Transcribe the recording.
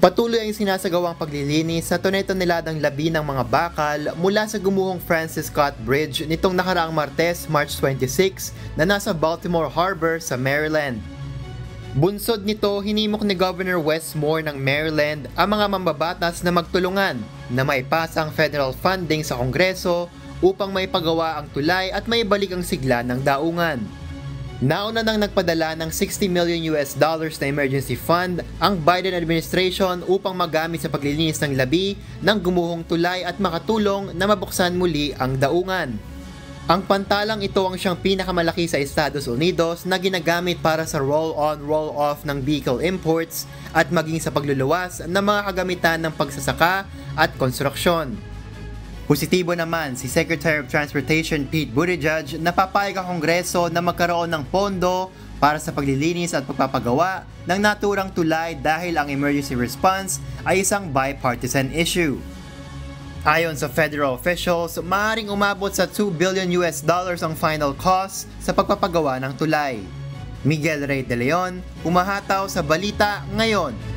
Patuloy ang sinasagawang paglilinis sa tonel-toneladang labi ng mga bakal mula sa gumuhong Francis Scott Bridge nitong nakaraang Martes, March 26 na nasa Baltimore Harbor sa Maryland. Bunsod nito, hinimok ni Governor Wes Moore ng Maryland ang mga mambabatas na magtulungan na maipasa ang federal funding sa Kongreso upang maipagawa ang tulay at maibalik ang sigla ng daungan. Nauna nang nagpadala ng $60 million na emergency fund ang Biden administration upang magamit sa paglilinis ng labi ng gumuhong tulay at makatulong na mabuksan muli ang daungan. Ang pantalang ito ang siyang pinakamalaki sa Estados Unidos na ginagamit para sa roll-on, roll-off ng vehicle imports at maging sa pagluluwas ng mga kagamitan ng pagsasaka at konstruksyon. Positibo naman si Secretary of Transportation Pete Buttigieg na papayag ang Kongreso na magkaroon ng pondo para sa paglilinis at pagpapagawa ng naturang tulay dahil ang emergency response ay isang bipartisan issue. Ayon sa federal officials, maaaring umabot sa $2 billion ang final cost sa pagpapagawa ng tulay. Miguel Rey de Leon, humahataw sa Balita Ngayon.